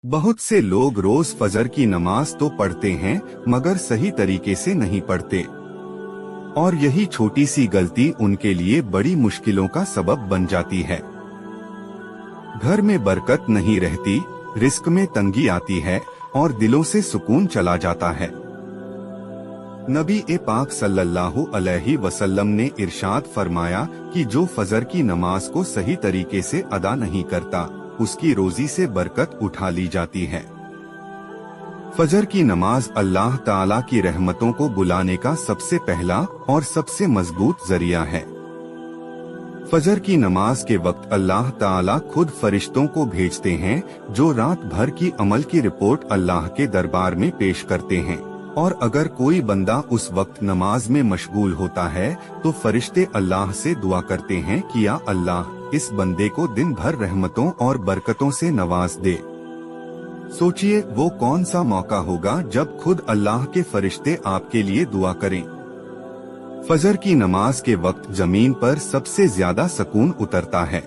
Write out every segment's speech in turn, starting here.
बहुत से लोग रोज फजर की नमाज तो पढ़ते हैं मगर सही तरीके से नहीं पढ़ते और यही छोटी सी गलती उनके लिए बड़ी मुश्किलों का सबब बन जाती है। घर में बरकत नहीं रहती, रिस्क में तंगी आती है और दिलों से सुकून चला जाता है। नबी पाक सल्लल्लाहु अलैहि वसल्लम ने इरशाद फरमाया कि जो फजर की नमाज को सही तरीके से अदा नहीं करता उसकी रोजी से बरकत उठा ली जाती है। फजर की नमाज अल्लाह ताला की रहमतों को बुलाने का सबसे पहला और सबसे मजबूत जरिया है। फजर की नमाज के वक्त अल्लाह ताला खुद फरिश्तों को भेजते हैं जो रात भर की अमल की रिपोर्ट अल्लाह के दरबार में पेश करते हैं, और अगर कोई बंदा उस वक्त नमाज में मशगूल होता है तो फरिश्ते अल्लाह से दुआ करते हैं कि या अल्लाह इस बंदे को दिन भर रहमतों और बरकतों से नवाज दे। सोचिए वो कौन सा मौका होगा जब खुद अल्लाह के फरिश्ते आपके लिए दुआ करें। फजर की नमाज के वक्त जमीन पर सबसे ज्यादा सुकून उतरता है।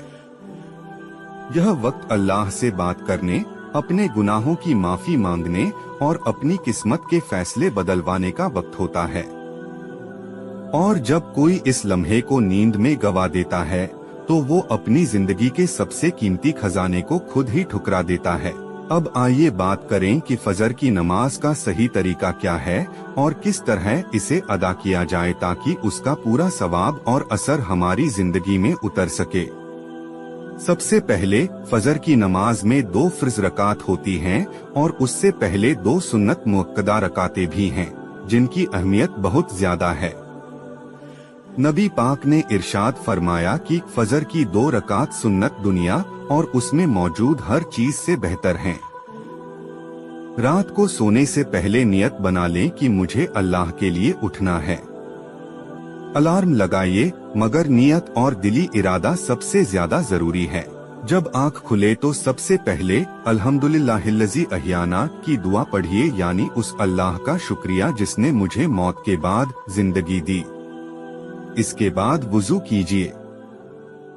यह वक्त अल्लाह से बात करने, अपने गुनाहों की माफी मांगने और अपनी किस्मत के फैसले बदलवाने का वक्त होता है। और जब कोई इस लम्हे को नींद में गवा देता है तो वो अपनी जिंदगी के सबसे कीमती खजाने को खुद ही ठुकरा देता है। अब आइए बात करें कि फजर की नमाज का सही तरीका क्या है और किस तरह इसे अदा किया जाए ताकि उसका पूरा सवाब और असर हमारी जिंदगी में उतर सके। सबसे पहले फजर की नमाज में 2 फर्ज रकात होती हैं और उससे पहले 2 सुन्नत मुअक्कदा रकातें भी हैं जिनकी अहमियत बहुत ज्यादा है। नबी पाक ने इरशाद फरमाया कि फजर की 2 रकात सुन्नत दुनिया और उसमें मौजूद हर चीज से बेहतर हैं। रात को सोने से पहले नियत बना लें कि मुझे अल्लाह के लिए उठना है। अलार्म लगाइए, मगर नियत और दिली इरादा सबसे ज्यादा जरूरी है। जब आँख खुले तो सबसे पहले अल्हम्दुलिल्लाहिल्लज़ी अहयाना की दुआ पढ़िए, यानी उस अल्लाह का शुक्रिया जिसने मुझे मौत के बाद जिंदगी दी। इसके बाद वुजू कीजिए।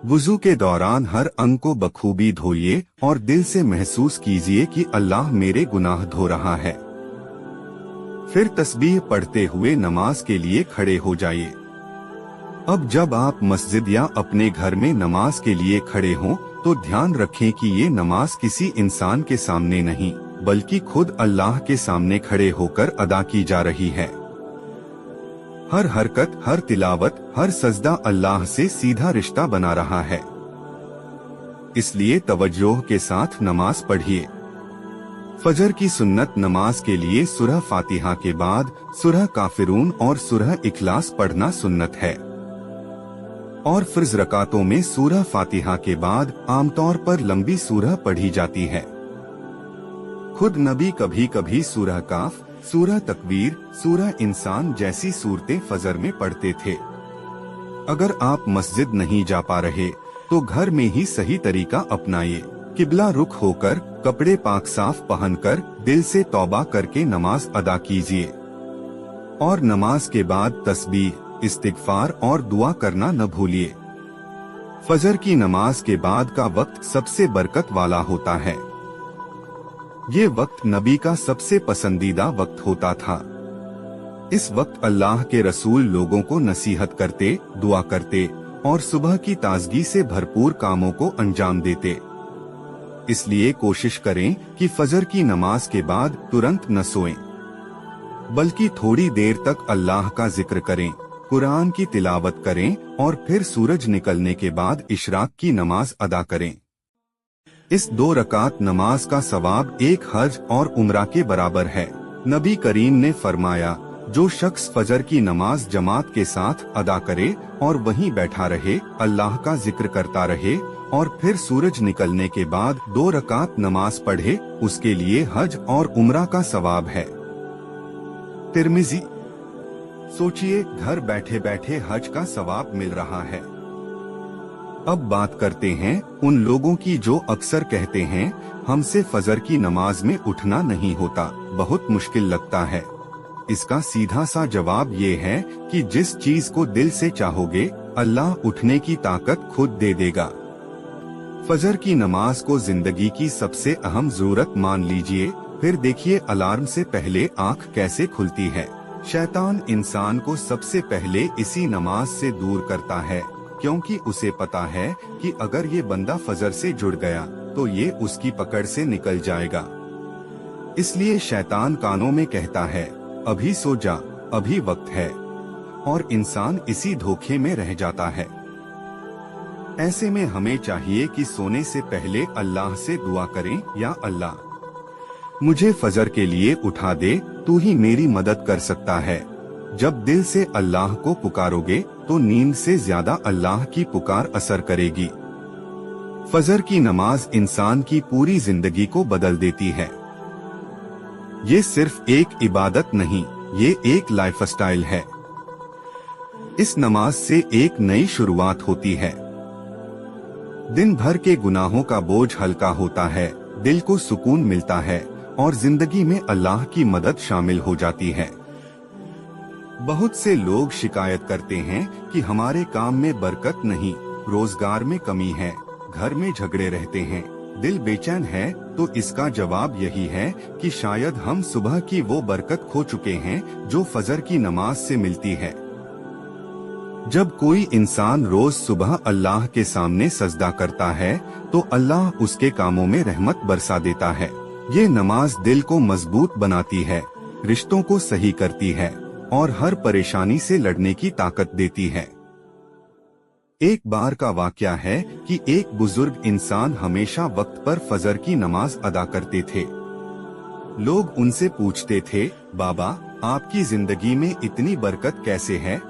वुजू के दौरान हर अंग को बखूबी धोइए और दिल से महसूस कीजिए कि अल्लाह मेरे गुनाह धो रहा है। फिर तस्बीह पढ़ते हुए नमाज के लिए खड़े हो जाइए। अब जब आप मस्जिद या अपने घर में नमाज के लिए खड़े हों तो ध्यान रखें कि ये नमाज किसी इंसान के सामने नहीं बल्कि खुद अल्लाह के सामने खड़े होकर अदा की जा रही है। हर हरकत, हर तिलावत, हर सजदा अल्लाह से सीधा रिश्ता बना रहा है। इसलिए तवज्जो के साथ नमाज पढ़िए। फजर की सुन्नत नमाज के लिए सूरह फातिहा के बाद सूरह काफिरून और सूरह इखलास पढ़ना सुन्नत है, और फर्ज रकातों में सूरह फातिहा के बाद आमतौर पर लंबी सूरह पढ़ी जाती है। खुद नबी कभी कभी सूरह काफ, सूरह तकवीर, सूरह इंसान जैसी सूरतें फजर में पढ़ते थे। अगर आप मस्जिद नहीं जा पा रहे तो घर में ही सही तरीका अपनाइए। किबला रुख होकर, कपड़े पाक साफ पहनकर, दिल से तौबा करके नमाज अदा कीजिए। और नमाज के बाद तस्बीह, इस्तिगफार और दुआ करना न भूलिए। फजर की नमाज के बाद का वक्त सबसे बरकत वाला होता है। ये वक्त नबी का सबसे पसंदीदा वक्त होता था। इस वक्त अल्लाह के रसूल लोगों को नसीहत करते, दुआ करते और सुबह की ताजगी से भरपूर कामों को अंजाम देते। इसलिए कोशिश करें कि फजर की नमाज के बाद तुरंत न सोएं, बल्कि थोड़ी देर तक अल्लाह का जिक्र करें, कुरान की तिलावत करें और फिर सूरज निकलने के बाद इशराक की नमाज अदा करें। इस 2 रकात नमाज का सवाब एक हज और उम्रा के बराबर है। नबी करीम ने फरमाया, जो शख्स फजर की नमाज जमात के साथ अदा करे और वहीं बैठा रहे, अल्लाह का जिक्र करता रहे और फिर सूरज निकलने के बाद 2 रकात नमाज पढ़े, उसके लिए हज और उम्रा का सवाब है। तिर्मिजी। सोचिए, घर बैठे बैठे हज का सवाब मिल रहा है। अब बात करते हैं उन लोगों की जो अक्सर कहते हैं हमसे फजर की नमाज में उठना नहीं होता, बहुत मुश्किल लगता है। इसका सीधा सा जवाब ये है कि जिस चीज को दिल से चाहोगे अल्लाह उठने की ताकत खुद दे देगा। फजर की नमाज को जिंदगी की सबसे अहम जरूरत मान लीजिए, फिर देखिए अलार्म से पहले आंख कैसे खुलती है। शैतान इंसान को सबसे पहले इसी नमाज से दूर करता है, क्योंकि उसे पता है कि अगर ये बंदा फजर से जुड़ गया तो ये उसकी पकड़ से निकल जाएगा। इसलिए शैतान कानों में कहता है, अभी सो जा, अभी वक्त है, और इंसान इसी धोखे में रह जाता है। ऐसे में हमें चाहिए कि सोने से पहले अल्लाह से दुआ करें, या अल्लाह मुझे फजर के लिए उठा दे, तू ही मेरी मदद कर सकता है। जब दिल से अल्लाह को पुकारोगे तो नींद से ज्यादा अल्लाह की पुकार असर करेगी। फजर की नमाज इंसान की पूरी जिंदगी को बदल देती है। ये सिर्फ एक इबादत नहीं, ये एक लाइफस्टाइल है। इस नमाज से एक नई शुरुआत होती है। दिन भर के गुनाहों का बोझ हल्का होता है, दिल को सुकून मिलता है और जिंदगी में अल्लाह की मदद शामिल हो जाती है। बहुत से लोग शिकायत करते हैं कि हमारे काम में बरकत नहीं, रोजगार में कमी है, घर में झगड़े रहते हैं, दिल बेचैन है। तो इसका जवाब यही है कि शायद हम सुबह की वो बरकत खो चुके हैं जो फजर की नमाज से मिलती है। जब कोई इंसान रोज सुबह अल्लाह के सामने सजदा करता है तो अल्लाह उसके कामों में रहमत बरसा देता है। ये नमाज दिल को मजबूत बनाती है, रिश्तों को सही करती है और हर परेशानी से लड़ने की ताकत देती है। एक बार का वाकया है कि एक बुजुर्ग इंसान हमेशा वक्त पर फजर की नमाज अदा करते थे। लोग उनसे पूछते थे, बाबा आपकी जिंदगी में इतनी बरकत कैसे है?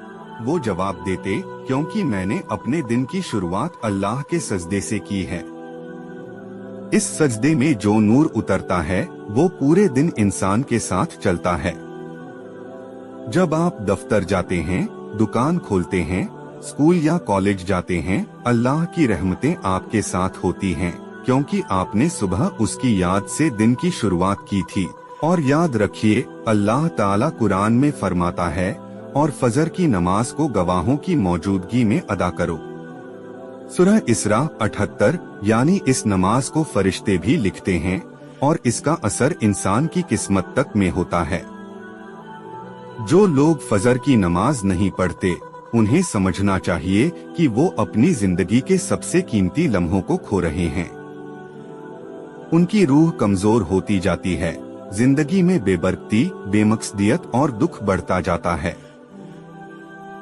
वो जवाब देते, क्योंकि मैंने अपने दिन की शुरुआत अल्लाह के सजदे से की है। इस सजदे में जो नूर उतरता है वो पूरे दिन इंसान के साथ चलता है। जब आप दफ्तर जाते हैं, दुकान खोलते हैं, स्कूल या कॉलेज जाते हैं, अल्लाह की रहमतें आपके साथ होती हैं, क्योंकि आपने सुबह उसकी याद से दिन की शुरुआत की थी। और याद रखिए, अल्लाह ताला कुरान में फरमाता है, और फजर की नमाज को गवाहों की मौजूदगी में अदा करो। सूरह इसरा 78। यानी इस नमाज को फरिश्ते भी लिखते हैं और इसका असर इंसान की किस्मत तक में होता है। जो लोग फजर की नमाज नहीं पढ़ते, उन्हें समझना चाहिए कि वो अपनी जिंदगी के सबसे कीमती लम्हों को खो रहे हैं। उनकी रूह कमजोर होती जाती है, जिंदगी में बेबरकती, बेमकसदियत और दुख बढ़ता जाता है।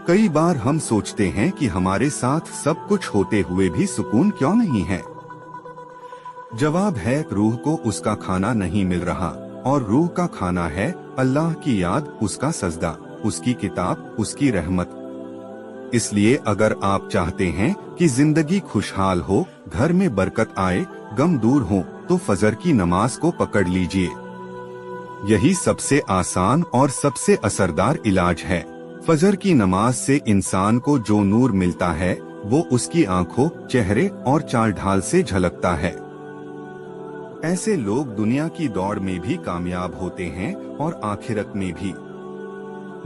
कई बार हम सोचते हैं कि हमारे साथ सब कुछ होते हुए भी सुकून क्यों नहीं है। जवाब है, रूह को उसका खाना नहीं मिल रहा, और रूह का खाना है अल्लाह की याद, उसका सजदा, उसकी किताब, उसकी रहमत। इसलिए अगर आप चाहते हैं कि जिंदगी खुशहाल हो, घर में बरकत आए, गम दूर हो, तो फजर की नमाज को पकड़ लीजिए। यही सबसे आसान और सबसे असरदार इलाज है। फजर की नमाज से इंसान को जो नूर मिलता है वो उसकी आंखों, चेहरे और चाल ढाल से झलकता है। ऐसे लोग दुनिया की दौड़ में भी कामयाब होते हैं और आखिरत में भी।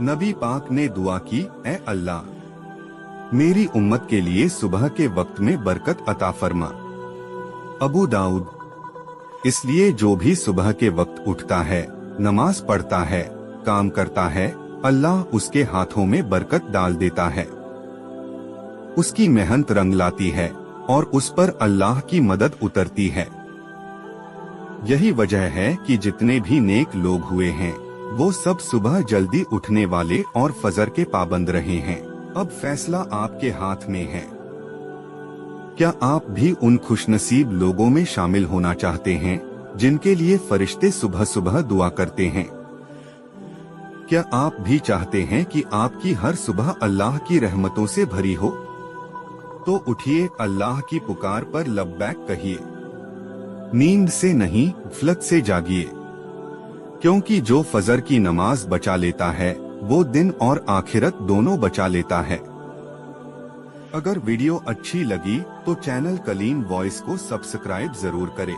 नबी पाक ने दुआ की, ऐ अल्लाह मेरी उम्मत के लिए सुबह के वक्त में बरकत अता फरमा। अबू दाऊद। इसलिए जो भी सुबह के वक्त उठता है, नमाज पढ़ता है, काम करता है, अल्लाह उसके हाथों में बरकत डाल देता है। उसकी मेहनत रंग लाती है और उस पर अल्लाह की मदद उतरती है। यही वजह है कि जितने भी नेक लोग हुए हैं वो सब सुबह जल्दी उठने वाले और फजर के पाबंद रहे हैं। अब फैसला आपके हाथ में है। क्या आप भी उन खुशनसीब लोगों में शामिल होना चाहते हैं जिनके लिए फरिश्ते सुबह सुबह दुआ करते हैं? क्या आप भी चाहते हैं कि आपकी हर सुबह अल्लाह की रहमतों से भरी हो? तो उठिए, अल्लाह की पुकार पर लब्बैक कहिए। नींद से नहीं, गफलत से जागिए, क्योंकि जो फजर की नमाज बचा लेता है वो दिन और आखिरत दोनों बचा लेता है। अगर वीडियो अच्छी लगी तो चैनल कलीम वॉइस को सब्सक्राइब जरूर करें।